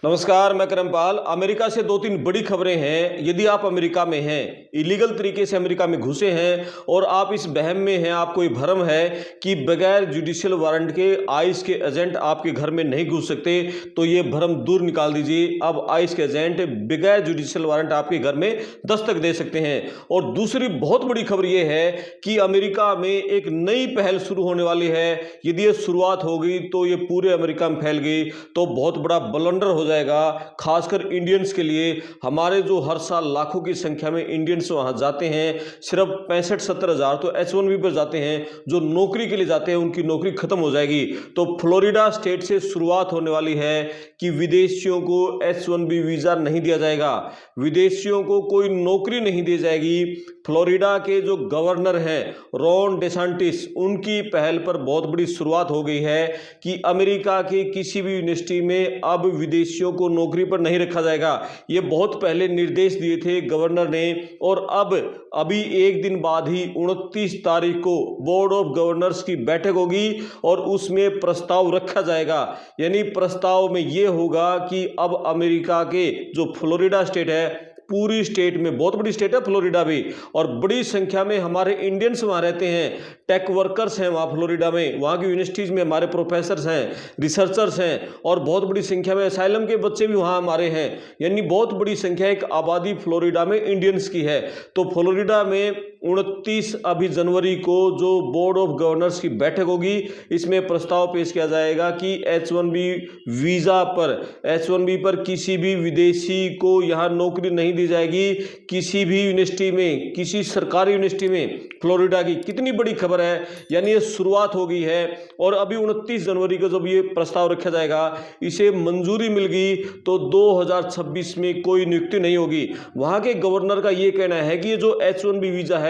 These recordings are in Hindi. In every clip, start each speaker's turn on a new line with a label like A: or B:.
A: नमस्कार, मैं करमपाल। अमेरिका से दो तीन बड़ी खबरें हैं। यदि आप अमेरिका में हैं, इलीगल तरीके से अमेरिका में घुसे हैं और आप इस वहम में हैं, आपको ये भ्रम है कि बगैर जुडिशियल वारंट के आइस के एजेंट आपके घर में नहीं घुस सकते, तो ये भ्रम दूर निकाल दीजिए। अब आइस के एजेंट बगैर जुडिशियल वारंट आपके घर में दस्तक दे सकते हैं। और दूसरी बहुत बड़ी खबर ये है कि अमेरिका में एक नई पहल शुरू होने वाली है। यदि ये शुरुआत हो गई तो ये पूरे अमेरिका में फैल गई तो बहुत बड़ा ब्लंडर हो जाएगा, खासकर इंडियंस के लिए। हमारे जो हर साल लाखों की संख्या में इंडियंस वहां जाते हैं, सिर्फ 65-70 हज़ार तो H1B पर जाते हैं, जो नौकरी के लिए जाते हैं, उनकी नौकरी खत्म हो जाएगी। तो फ्लोरिडा स्टेट से शुरुआत होने वाली है कि विदेशियों को H1B वीजा नहीं दिया जाएगा, विदेशियों को कोई नौकरी नहीं दी जाएगी। फ्लोरिडा के जो गवर्नर हैं रॉन डेसांटिस, उनकी पहल पर बहुत बड़ी शुरुआत हो गई है कि अमेरिका की किसी भी यूनिवर्सिटी में अब विदेशियों को नौकरी पर नहीं रखा जाएगा। ये बहुत पहले निर्देश दिए थे गवर्नर ने, और अब अभी एक दिन बाद ही 29 तारीख को बोर्ड ऑफ गवर्नर्स की बैठक होगी और उसमें प्रस्ताव रखा जाएगा। यानी प्रस्ताव में यह होगा कि अब अमेरिका के जो फ्लोरिडा स्टेट है, पूरी स्टेट में, बहुत बड़ी स्टेट है फ्लोरिडा भी, और बड़ी संख्या में हमारे इंडियंस वहाँ रहते हैं, टेक वर्कर्स हैं वहाँ फ्लोरिडा में, वहाँ की यूनिवर्सिटीज़ में हमारे प्रोफेसर्स हैं, रिसर्चर्स हैं, और बहुत बड़ी संख्या में असाइलम के बच्चे भी वहाँ हमारे हैं। यानी बहुत बड़ी संख्या, एक आबादी फ्लोरिडा में इंडियंस की है। तो फ्लोरिडा में 29 अभी जनवरी को जो बोर्ड ऑफ गवर्नर्स की बैठक होगी, इसमें प्रस्ताव पेश किया जाएगा कि H1B वीज़ा पर, H1B पर किसी भी विदेशी को यहाँ नौकरी नहीं दी जाएगी, किसी भी यूनिवर्सिटी में, किसी सरकारी यूनिवर्सिटी में। फ्लोरिडा की कितनी बड़ी खबर है, यानी ये शुरुआत हो गई है। और अभी 29 जनवरी को जब ये प्रस्ताव रखा जाएगा, इसे मंजूरी मिल गई तो 2026 में कोई नियुक्ति नहीं होगी। वहाँ के गवर्नर का ये कहना है कि ये जो H1B वीज़ा है,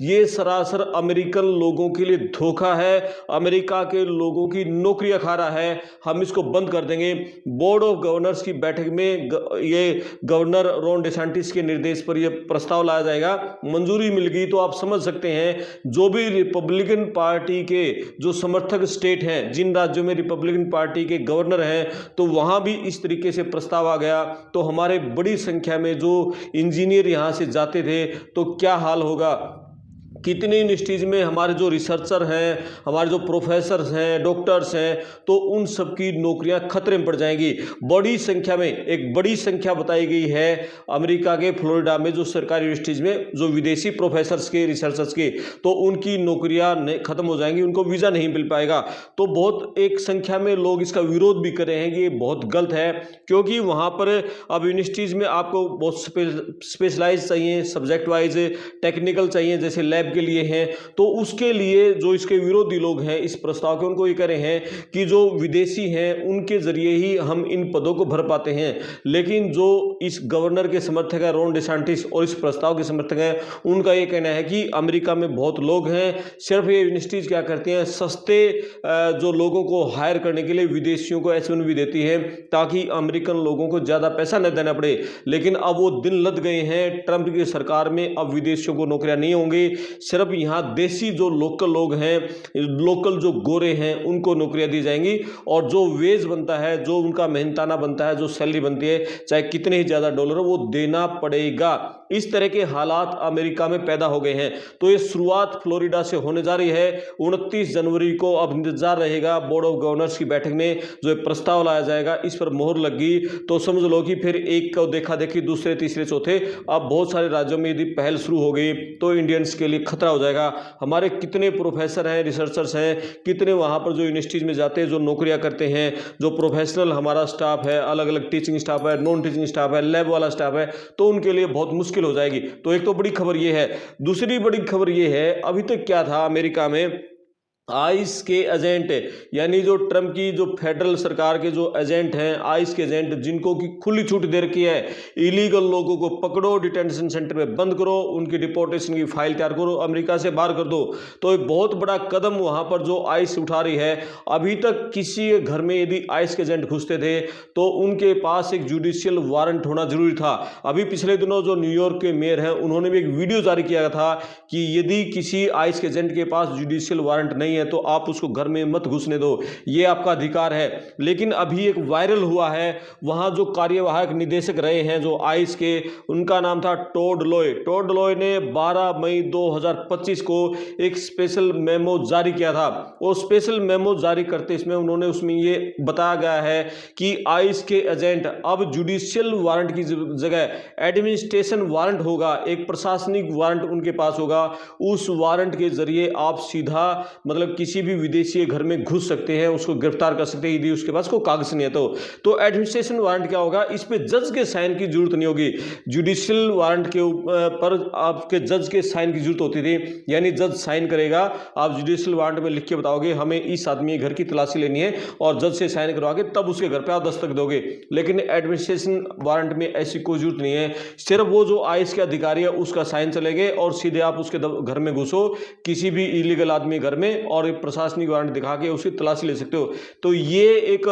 A: ये सरासर अमेरिकन लोगों के लिए धोखा है, अमेरिका के लोगों की नौकरियां खा रहा है, हम इसको बंद कर देंगे। बोर्ड ऑफ गवर्नर्स की बैठक में ये गवर्नर रॉन डेसांटिस के निर्देश पर यह प्रस्ताव लाया जाएगा। मंजूरी मिल गई तो आप समझ सकते हैं, जो भी रिपब्लिकन पार्टी के जो समर्थक स्टेट हैं, जिन राज्यों में रिपब्लिकन पार्टी के गवर्नर हैं, तो वहां भी इस तरीके से प्रस्ताव आ गया तो हमारे बड़ी संख्या में जो इंजीनियर यहां से जाते थे तो क्या हाल होगा। कितनी यूनिवर्सिटीज़ में हमारे जो रिसर्चर हैं, हमारे जो प्रोफेसर्स हैं, डॉक्टर्स हैं, तो उन सब की नौकरियां खतरे में पड़ जाएंगी। बड़ी संख्या में, एक बड़ी संख्या बताई गई है अमेरिका के फ्लोरिडा में जो सरकारी यूनिवर्सिटीज़ में जो विदेशी प्रोफेसर्स के, रिसर्चर्स के, तो उनकी नौकरियां खत्म हो जाएंगी, उनको वीज़ा नहीं मिल पाएगा। तो बहुत एक संख्या में लोग इसका विरोध भी कर रहे हैं कि ये बहुत गलत है, क्योंकि वहाँ पर अब यूनिवर्सिटीज़ में आपको बहुत स्पेशलाइज चाहिए, सब्जेक्ट वाइज टेक्निकल चाहिए, जैसे लैब के लिए हैं। तो उसके लिए जो इसके विरोधी लोग हैं इस प्रस्ताव के, उनको ये कह रहे हैं कि जो विदेशी हैं उनके जरिए ही हम इन पदों को भर पाते हैं। लेकिन जो इस गवर्नर के समर्थक है रॉन डेसांटिस और इस प्रस्ताव के समर्थक हैं, उनका ये कहना है कि अमेरिका में बहुत लोग हैं, सिर्फ ये यूनिवर्सिटीज क्या करती हैं, सस्ते जो लोगों को हायर करने के लिए विदेशियों को H1B देती है ताकि अमेरिकन लोगों को ज़्यादा पैसा न देना पड़े। लेकिन अब वो दिन लद गए हैं ट्रंप की सरकार में, अब विदेशियों को नौकरियां नहीं होंगी, सिर्फ यहाँ देसी जो लोकल लोग हैं, लोकल जो गोरे हैं, उनको नौकरियां दी जाएंगी। और जो वेज बनता है, जो उनका मेहनताना बनता है, जो सैलरी बनती है, चाहे कितने ही ज़्यादा डॉलर हो, वो देना पड़ेगा। इस तरह के हालात अमेरिका में पैदा हो गए हैं। तो ये शुरुआत फ्लोरिडा से होने जा रही है। 29 जनवरी को अब इंतजार रहेगा बोर्ड ऑफ गवर्नर्स की बैठक में जो प्रस्ताव लाया जाएगा, इस पर मोहर लगी तो समझ लो कि फिर एक को देखा देखी, दूसरे, तीसरे, चौथे, अब बहुत सारे राज्यों में यदि पहल शुरू हो गई तो इंडियंस के लिए खतरा हो जाएगा। हमारे कितने प्रोफेसर हैं, रिसर्चर्स हैं, कितने वहाँ पर जो यूनिवर्सिटीज़ में जाते हैं, जो नौकरियाँ करते हैं, जो प्रोफेशनल हमारा स्टाफ है, अलग अलग टीचिंग स्टाफ है, नॉन टीचिंग स्टाफ है, लैब वाला स्टाफ है, तो उनके लिए बहुत मुश्किल हो जाएगी। तो एक तो बड़ी खबर ये है। दूसरी बड़ी खबर ये है, अभी तक क्या था अमेरिका में, आइस के एजेंट, यानी जो ट्रम्प की जो फेडरल सरकार के जो एजेंट हैं, आइस के एजेंट, जिनको की खुली छूट दे रखी है, इलीगल लोगों को पकड़ो, डिटेंशन सेंटर में बंद करो, उनकी डिपोर्टेशन की फाइल तैयार करो, अमेरिका से बाहर कर दो। तो एक बहुत बड़ा कदम वहां पर जो आइस उठा रही है। अभी तक किसी घर में यदि आइस के एजेंट घुसते थे तो उनके पास एक जुडिशियल वारंट होना जरूरी था। अभी पिछले दिनों जो न्यूयॉर्क के मेयर हैं, उन्होंने भी एक वीडियो जारी किया था कि यदि किसी आइस के एजेंट के पास जुडिशियल वारंट नहीं नहीं है तो आप उसको घर में मत घुसने दो, ये आपका अधिकार है। लेकिन अभी एक वायरल हुआ है, वहां जो कार्यवाहक निदेशक रहे हैं जो आइस के, उनका नाम था टॉड लॉय। टॉड लॉय ने 12 मई 2025 को एक स्पेशल मेमो जारी किया था, और स्पेशल मेमो जारी करते इसमें उन्होंने उसमें ये बताया गया है कि आइस के एजेंट अब जुडिशियल वारंट की जगह एडमिनिस्ट्रेशन वारंट होगा, एक प्रशासनिक वारंट उनके पास होगा। उस वारंट के जरिए आप सीधा मतलब किसी भी विदेशी घर में घुस सकते हैं, उसको गिरफ्तार कर सकते हैं यदि उसके पास कोई कागज नहीं है तो एडमिनिस्ट्रेशन वारंट क्या होगा, इस पे जज के साइन की जरूरत नहीं होगी। जुडिशियल वारंट के पर आपके जज के साइन की जरूरत होती थी, यानी जज साइन करेगा, आप जुडिशियल वारंट में लिख के बताओगे हमें इस आदमी घर की तलाशी लेनी है, और जज से साइन करवा के तब उसके घर पे आप दस्तक दोगे। लेकिन एडमिनिस्ट्रेशन वारंट में ऐसी कोई जरूरत नहीं है, सिर्फ वो जो आइस के अधिकारी है उसका साइन चलेंगे और सीधे आप उसके घर में घुसो किसी भी इलीगल आदमी घर में, और एक प्रशासनिक वारंट दिखा के उसकी तलाशी ले सकते हो। तो ये एक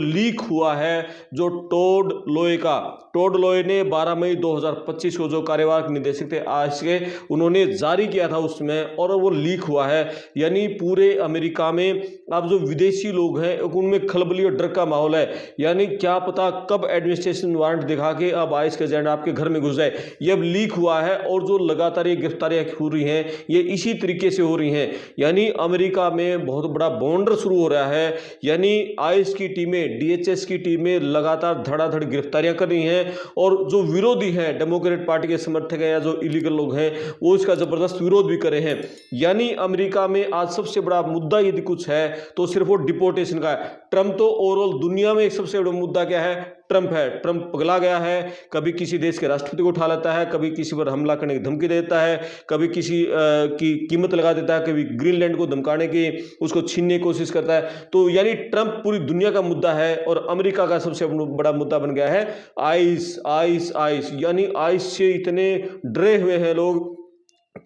A: लीक हुआ है जो टॉड लॉय का, टॉड लॉय ने 12 मई 2025 को जो कार्यवाहक निदेशक थे आइस के, उन्होंने जारी किया था उसमें, और वो लीक हुआ है। यानी पूरे अमेरिका में अब जो विदेशी लोग हैं उनमें खलबली और डर का माहौल है, यानी क्या पता कब एडमिनिस्ट्रेशन वारंट दिखा के अब आइस के एजेंट आपके घर में घुस जाए। ये अब लीक हुआ है, और जो लगातार ये गिरफ्तारियां हो रही हैं ये इसी तरीके से हो रही हैं। यानी अमेरिका में बहुत बड़ा बॉन्डर शुरू हो रहा है, यानी आइस की टीमें, डीएचएस की टीमें लगातार धड़ाधड़ गिरफ्तारियां कर रही हैं, और जो विरोधी हैं, डेमोक्रेट पार्टी के समर्थक हैं या जो इलीगल लोग हैं वो इसका जबरदस्त विरोध भी कर रहे हैं। यानी अमेरिका में आज सबसे बड़ा मुद्दा यदि कुछ है तो सिर्फ वो डिपोर्टेशन का है। ट्रंप तो ओवरऑल दुनिया में एक सबसे बड़ा मुद्दा क्या है, ट्रंप है। ट्रंप पगला गया है, कभी किसी देश के राष्ट्रपति को उठा लेता है, कभी किसी पर हमला करने की धमकी देता है, कभी किसी की कीमत लगा देता है, कभी ग्रीनलैंड को धमकाने की उसको छीनने की कोशिश करता है। तो यानी ट्रंप पूरी दुनिया का मुद्दा है, और अमेरिका का सबसे बड़ा मुद्दा बन गया है आइस। आइस आइस यानी आइस से इतने डरे हुए हैं लोग,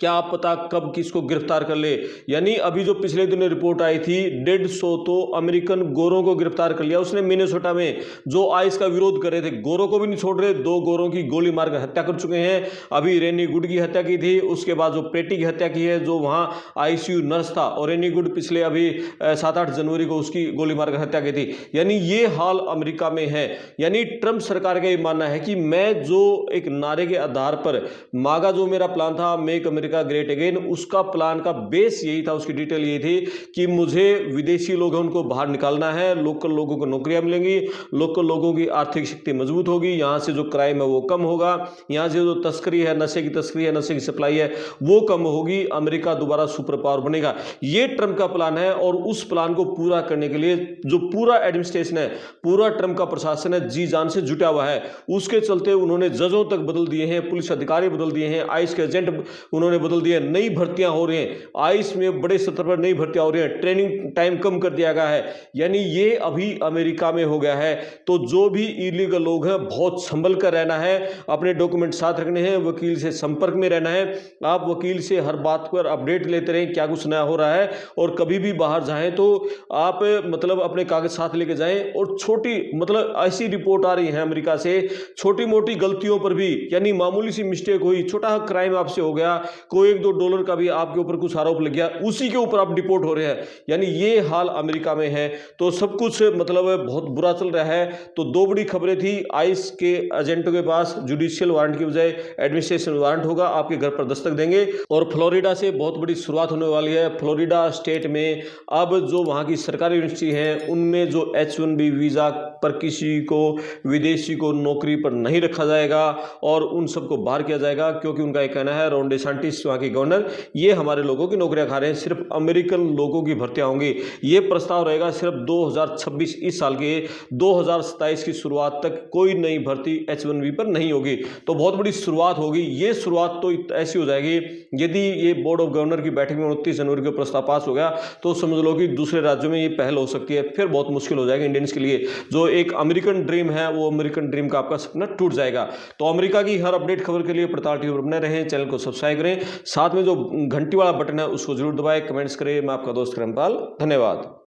A: क्या पता कब किसको गिरफ्तार कर ले। यानी अभी जो पिछले दिनों रिपोर्ट आई थी 150 तो अमेरिकन गोरों को गिरफ्तार कर लिया उसने मिनेसोटा में, जो आइस का विरोध कर रहे थे। गोरों को भी नहीं छोड़ रहे, 2 गोरों की गोली मारकर हत्या कर चुके हैं। अभी रेनी गुड की हत्या की थी, उसके बाद जो पेटी की हत्या की है, जो वहां आईसीयू नर्स था, और रेनी गुड पिछले अभी 7-8 जनवरी को उसकी गोली मारकर हत्या की थी। यानी ये हाल अमेरिका में है। यानी ट्रंप सरकार का ये मानना है कि मैं जो एक नारे के आधार पर मागा जो मेरा प्लान था, मेक अमेरिका ग्रेट अगेन, उसका प्लान का बेस यही था, उसकी डिटेल यही थी कि मुझे विदेशी लोग हैं उनको बाहर निकालना है, लोकल लोगों को नौकरियां मिलेंगी, लोकल लोगों की आर्थिक शक्ति मजबूत होगी, यहां से जो क्राइम है वो कम होगा, यहां से जो तस्करी है, नशे की तस्करी है, नशे की सप्लाई है वो कम होगी, अमेरिका दोबारा सुपर पावर बनेगा। ये ट्रंप का प्लान है, और उस प्लान को पूरा करने के लिए जो पूरा एडमिनिस्ट्रेशन है, पूरा ट्रंप का प्रशासन है, जी जान से जुटा हुआ है। उसके चलते उन्होंने जजों तक बदल दिए हैं, पुलिस अधिकारी बदल दिए हैं, आइस के एजेंट उन्होंने बदल दिए, नई भर्तियां हो रही हैं, आइस में बड़े स्तर पर नई भर्तियां हो रही हैं, ट्रेनिंग टाइम कम कर दिया गया है। यानी ये अभी अमेरिका में हो गया है। तो जो भी इलीगल लोग हैं बहुत संभल कर रहना है, अपने डॉक्यूमेंट साथ रखने हैं, वकील से संपर्क में रहना है। आप वकील से हर बात पर अपडेट लेते रहें क्या कुछ नया हो रहा है, और कभी भी बाहर जाएं तो आप मतलब अपने कागज साथ लेके जाएं। और छोटी मतलब ऐसी रिपोर्ट आ रही है अमेरिका से, छोटी मोटी गलतियों पर भी, यानी मामूली सी मिस्टेक हुई, छोटा क्राइम आपसे हो गया, कोई $1-2 का भी आपके ऊपर कुछ आरोप लग गया, उसी के ऊपर आप डिपोर्ट हो रहे हैं। यानी ये हाल अमेरिका में है। तो सब कुछ मतलब बहुत बुरा चल रहा है। तो 2 बड़ी खबरें थी, आइस के एजेंटों के पास जुडिशियल वारंट की बजाय एडमिनिस्ट्रेशन वारंट होगा, आपके घर पर दस्तक देंगे। और फ्लोरिडा से बहुत बड़ी शुरुआत होने वाली है। फ्लोरिडा स्टेट में अब जो वहां की सरकारी यूनिवर्सिटी है उनमें जो H-1B वीजा पर किसी को विदेशी को नौकरी पर नहीं रखा जाएगा, और उन सबको बाहर किया जाएगा, क्योंकि उनका एक कहना है, रॉन डेसांटिस वहां के गवर्नर, ये हमारे लोगों की नौकरियां खा रहे हैं, सिर्फ अमेरिकन लोगों की भर्तियां होंगी। ये प्रस्ताव रहेगा सिर्फ 2026, इस साल के 2027 की शुरुआत तक कोई नई भर्ती H-1B पर नहीं होगी। तो बहुत बड़ी शुरुआत होगी। ये शुरुआत तो ऐसी हो जाएगी, यदि ये बोर्ड ऑफ गवर्नर की बैठक में 29 जनवरी को प्रस्ताव पास हो गया तो समझ लो कि दूसरे राज्यों में ये पहल हो सकती है। फिर बहुत मुश्किल हो जाएगा इंडियंस के लिए, जो एक अमेरिकन ड्रीम है वो अमेरिकन ड्रीम का आपका सपना टूट जाएगा। तो अमेरिका की हर अपडेट खबर के लिए पड़ताल टीवी पर बने रहें, चैनल को सब्सक्राइब करें, साथ में जो घंटी वाला बटन है उसको जरूर दबाएं, कमेंट्स करें। मैं आपका दोस्त करमपाल, धन्यवाद।